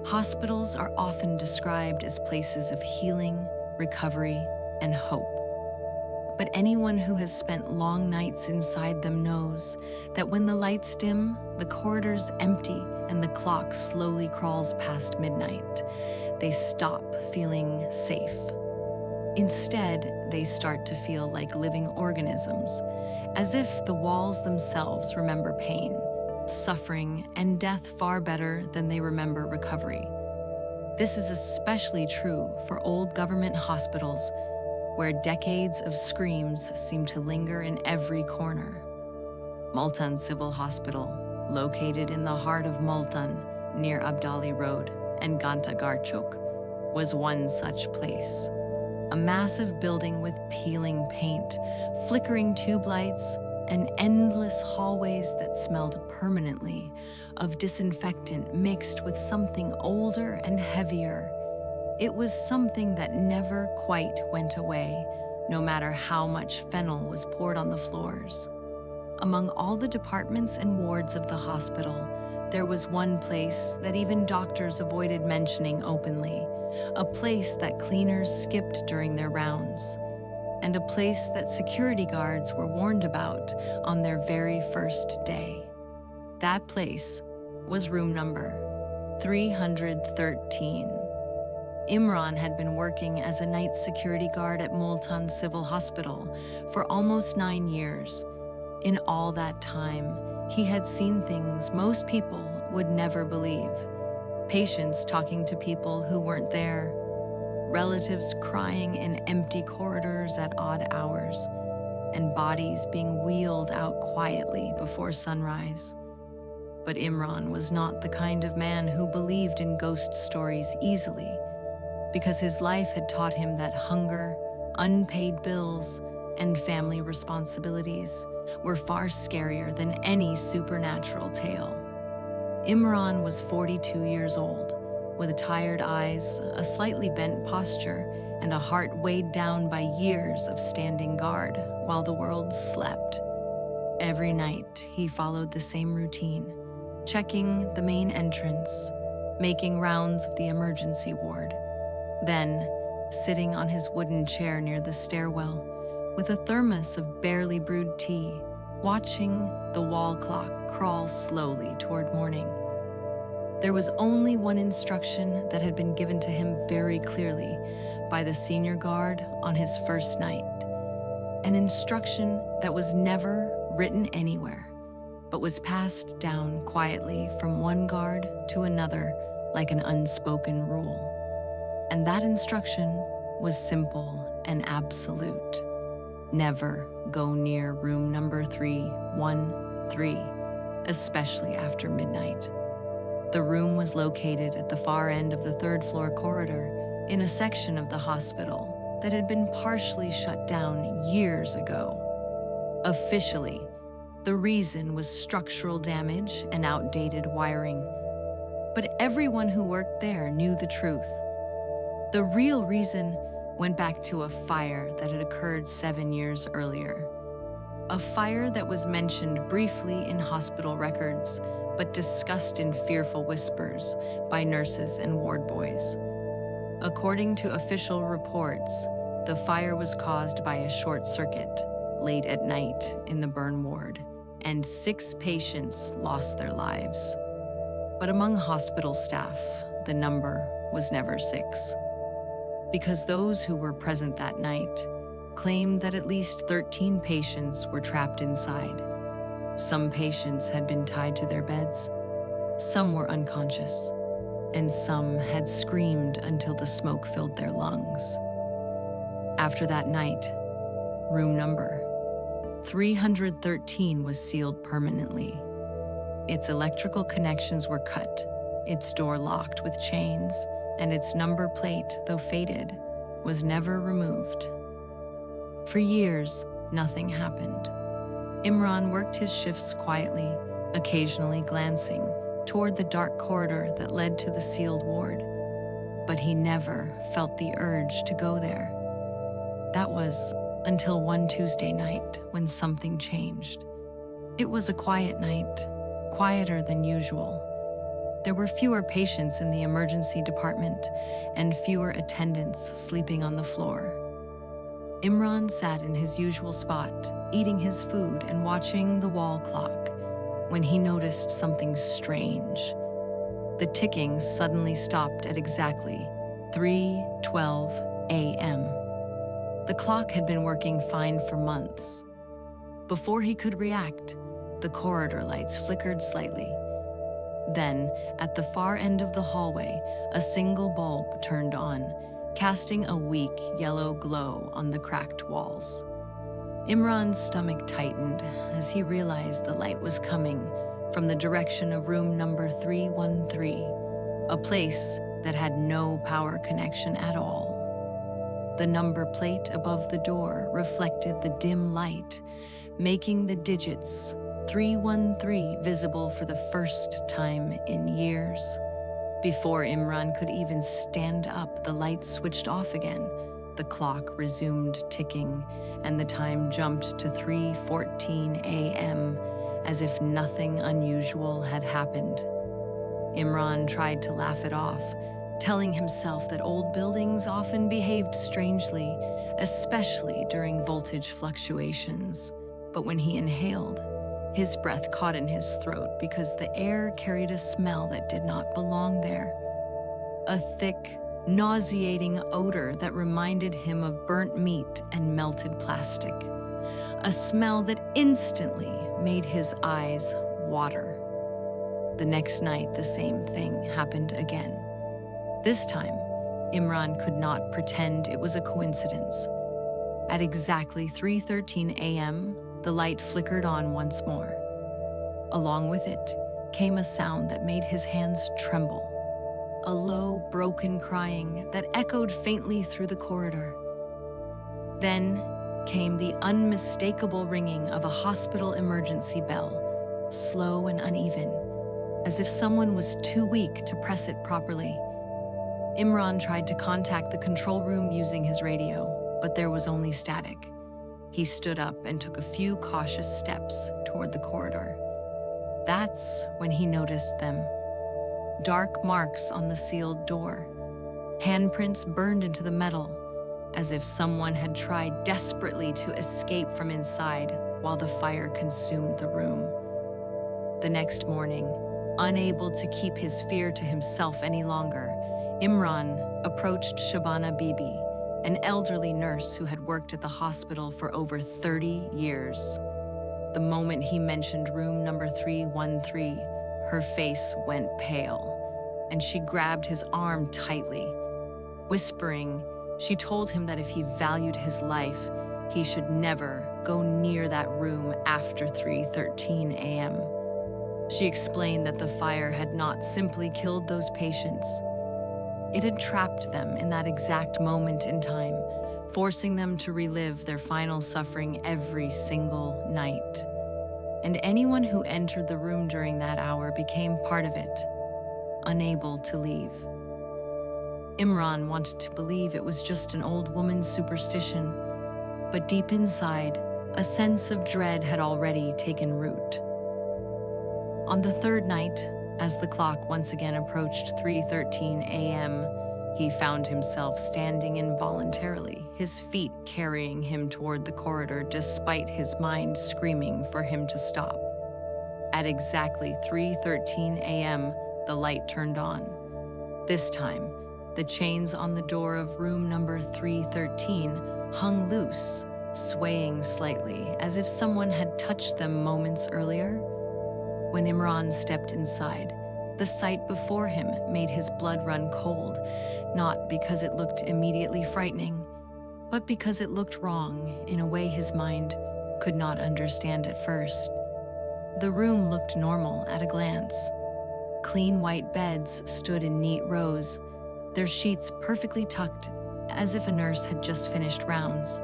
Hospitals are often described as places of healing, recovery, and hope. But anyone who has spent long nights inside them knows that when the lights dim, the corridors empty, and the clock slowly crawls past midnight, they stop feeling safe. Instead, they start to feel like living organisms, as if the walls themselves remember pain, suffering, and death far better than they remember recovery. This is especially true for old government hospitals, where decades of screams seem to linger in every corner. Multan Civil Hospital, located in the heart of Multan, near Abdali Road and Ganta Garchuk, was one such place. A massive building with peeling paint, flickering tube lights, and endless hallways that smelled permanently of disinfectant mixed with something older and heavier. It was something that never quite went away, no matter how much fennel was poured on the floors. Among all the departments and wards of the hospital, there was one place that even doctors avoided mentioning openly, a place that cleaners skipped during their rounds, and a place that security guards were warned about on their very first day. That place was room number 313. Imran had been working as a night security guard at Multan Civil Hospital for almost 9 years. In all that time, he had seen things most people would never believe. Patients talking to people who weren't there, relatives crying in empty corridors at odd hours, and bodies being wheeled out quietly before sunrise. But Imran was not the kind of man who believed in ghost stories easily, because his life had taught him that hunger, unpaid bills, and family responsibilities were far scarier than any supernatural tale. Imran was 42 years old, with tired eyes, a slightly bent posture, and a heart weighed down by years of standing guard while the world slept. Every night, he followed the same routine, checking the main entrance, making rounds of the emergency ward, then sitting on his wooden chair near the stairwell with a thermos of barely brewed tea, watching the wall clock crawl slowly toward morning. There was only one instruction that had been given to him very clearly by the senior guard on his first night, an instruction that was never written anywhere, but was passed down quietly from one guard to another like an unspoken rule. And that instruction was simple and absolute. Never go near room number 313, especially after midnight. The room was located at the far end of the third-floor corridor in a section of the hospital that had been partially shut down years ago. Officially, the reason was structural damage and outdated wiring. But everyone who worked there knew the truth. The real reason went back to a fire that had occurred 7 years earlier. A fire that was mentioned briefly in hospital records, but discussed in fearful whispers by nurses and ward boys. According to official reports, the fire was caused by a short circuit late at night in the burn ward, and 6 patients lost their lives. But among hospital staff, the number was never 6. Because those who were present that night claimed that at least 13 patients were trapped inside. Some patients had been tied to their beds, some were unconscious, and some had screamed until the smoke filled their lungs. After that night, room number 313 was sealed permanently. Its electrical connections were cut, its door locked with chains, and its number plate, though faded, was never removed. For years, nothing happened. Imran worked his shifts quietly, occasionally glancing toward the dark corridor that led to the sealed ward, but he never felt the urge to go there. That was until one Tuesday night when something changed. It was a quiet night, quieter than usual. There were fewer patients in the emergency department and fewer attendants sleeping on the floor. Imran sat in his usual spot, eating his food and watching the wall clock, when he noticed something strange. The ticking suddenly stopped at exactly 3:12 a.m. The clock had been working fine for months. Before he could react, the corridor lights flickered slightly. Then, at the far end of the hallway, a single bulb turned on, casting a weak yellow glow on the cracked walls. Imran's stomach tightened as he realized the light was coming from the direction of room number 313, a place that had no power connection at all. The number plate above the door reflected the dim light, making the digits 313 visible for the first time in years. Before Imran could even stand up, the lights switched off again. The clock resumed ticking, and the time jumped to 3:14 a.m., as if nothing unusual had happened. Imran tried to laugh it off, telling himself that old buildings often behaved strangely, especially during voltage fluctuations. But when he inhaled, his breath caught in his throat because the air carried a smell that did not belong there. A thick, nauseating odor that reminded him of burnt meat and melted plastic. A smell that instantly made his eyes water. The next night, the same thing happened again. This time, Imran could not pretend it was a coincidence. At exactly 3:13 a.m., the light flickered on once more. Along with it came a sound that made his hands tremble. A low, broken crying that echoed faintly through the corridor. Then came the unmistakable ringing of a hospital emergency bell, slow and uneven, as if someone was too weak to press it properly. Imran tried to contact the control room using his radio, but there was only static. He stood up and took a few cautious steps toward the corridor. That's when he noticed them. Dark marks on the sealed door. Handprints burned into the metal, as if someone had tried desperately to escape from inside while the fire consumed the room. The next morning, unable to keep his fear to himself any longer, Imran approached Shabana Bibi, an elderly nurse who had worked at the hospital for over 30 years. The moment he mentioned room number 313, her face went pale, and she grabbed his arm tightly. Whispering, she told him that if he valued his life, he should never go near that room after 3:13 a.m. She explained that the fire had not simply killed those patients. It had trapped them in that exact moment in time, forcing them to relive their final suffering every single night. And anyone who entered the room during that hour became part of it, unable to leave. Imran wanted to believe it was just an old woman's superstition, but deep inside, a sense of dread had already taken root. On the third night, as the clock once again approached 3:13 a.m., he found himself standing involuntarily, his feet carrying him toward the corridor despite his mind screaming for him to stop. At exactly 3:13 a.m., the light turned on. This time, the chains on the door of room number 313 hung loose, swaying slightly as if someone had touched them moments earlier. When Imran stepped inside, the sight before him made his blood run cold, not because it looked immediately frightening, but because it looked wrong in a way his mind could not understand at first. The room looked normal at a glance. Clean white beds stood in neat rows, their sheets perfectly tucked, as if a nurse had just finished rounds.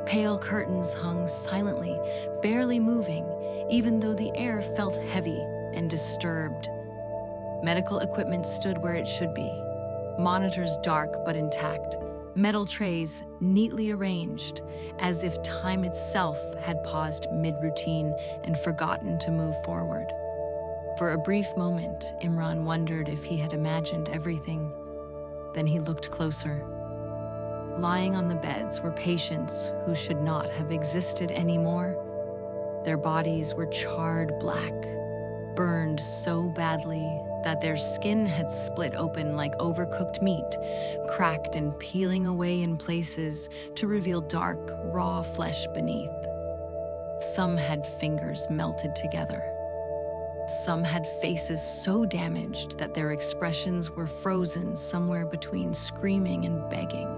Pale curtains hung silently, barely moving, even though the air felt heavy and disturbed. Medical equipment stood where it should be, monitors dark but intact, metal trays neatly arranged, as if time itself had paused mid-routine and forgotten to move forward. For a brief moment, Imran wondered if he had imagined everything. Then he looked closer. Lying on the beds were patients who should not have existed anymore. Their bodies were charred black, burned so badly that their skin had split open like overcooked meat, cracked and peeling away in places to reveal dark, raw flesh beneath. Some had fingers melted together. Some had faces so damaged that their expressions were frozen somewhere between screaming and begging.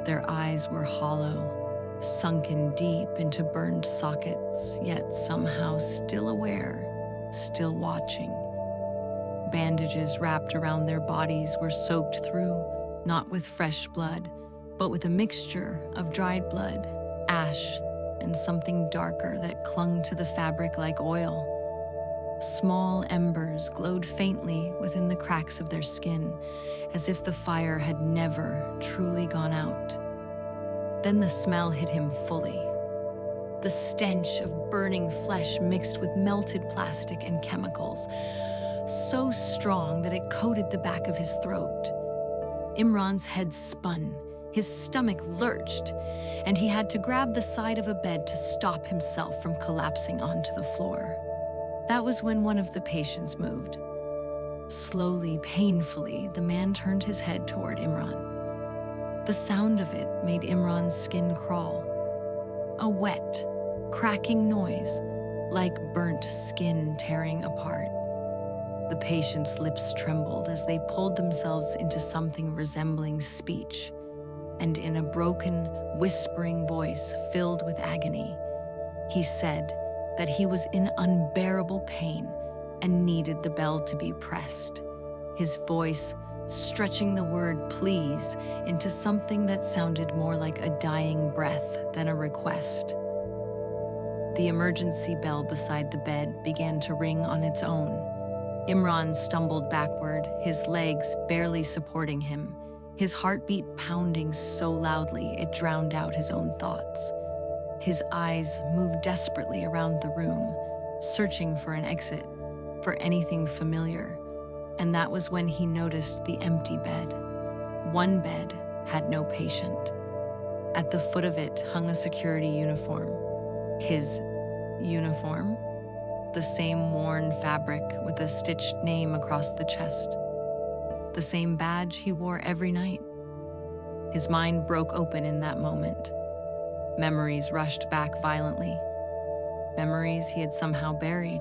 Their eyes were hollow, sunken deep into burned sockets, yet somehow still aware, still watching. Bandages wrapped around their bodies were soaked through, not with fresh blood, but with a mixture of dried blood, ash, and something darker that clung to the fabric like oil. Small embers glowed faintly within the cracks of their skin, as if the fire had never truly gone out. Then the smell hit him fully. The stench of burning flesh mixed with melted plastic and chemicals, so strong that it coated the back of his throat. Imran's head spun, his stomach lurched, and he had to grab the side of a bed to stop himself from collapsing onto the floor. That was when one of the patients moved. Slowly, painfully, the man turned his head toward Imran. The sound of it made Imran's skin crawl. A wet, cracking noise, like burnt skin tearing apart. The patient's lips trembled as they pulled themselves into something resembling speech, and in a broken, whispering voice filled with agony, he said that he was in unbearable pain and needed the bell to be pressed, his voice stretching the word please into something that sounded more like a dying breath than a request. The emergency bell beside the bed began to ring on its own. Imran stumbled backward, his legs barely supporting him, his heartbeat pounding so loudly it drowned out his own thoughts. His eyes moved desperately around the room, searching for an exit, for anything familiar, and that was when he noticed the empty bed. One bed had no patient. At the foot of it hung a security uniform. His uniform? The same worn fabric with a stitched name across the chest. The same badge he wore every night. His mind broke open in that moment. Memories rushed back violently. Memories he had somehow buried.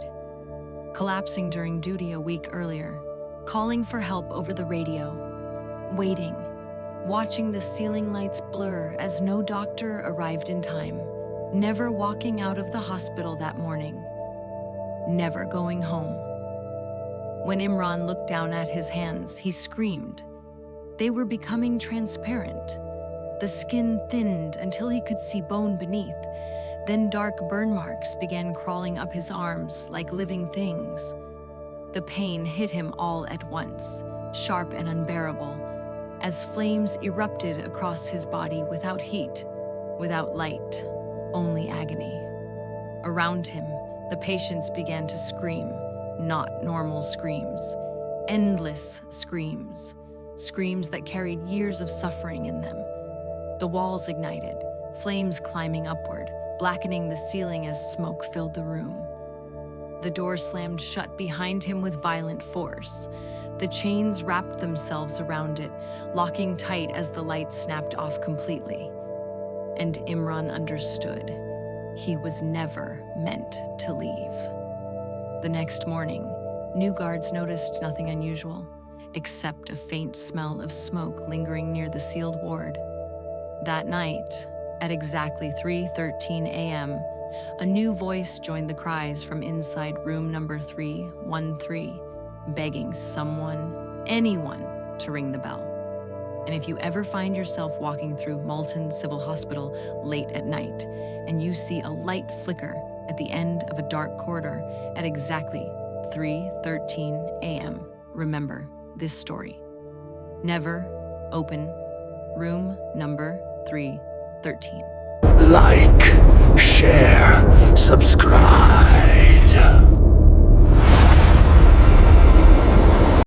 Collapsing during duty a week earlier, calling for help over the radio, waiting, watching the ceiling lights blur as no doctor arrived in time, never walking out of the hospital that morning, never going home. When Imran looked down at his hands, he screamed. They were becoming transparent. The skin thinned until he could see bone beneath. Then dark burn marks began crawling up his arms like living things. The pain hit him all at once, sharp and unbearable, as flames erupted across his body without heat, without light, only agony. Around him, the patients began to scream, not normal screams, endless screams, screams that carried years of suffering in them. The walls ignited, flames climbing upward, blackening the ceiling as smoke filled the room. The door slammed shut behind him with violent force. The chains wrapped themselves around it, locking tight as the light snapped off completely. And Imran understood. He was never meant to leave. The next morning, new guards noticed nothing unusual, except a faint smell of smoke lingering near the sealed ward. That night, at exactly 3:13 a.m., a new voice joined the cries from inside room number 313, begging someone, anyone, to ring the bell. And if you ever find yourself walking through Malton Civil Hospital late at night, and you see a light flicker at the end of a dark corridor at exactly 3:13 a.m., remember this story. Never open room number 313. Like, share, subscribe.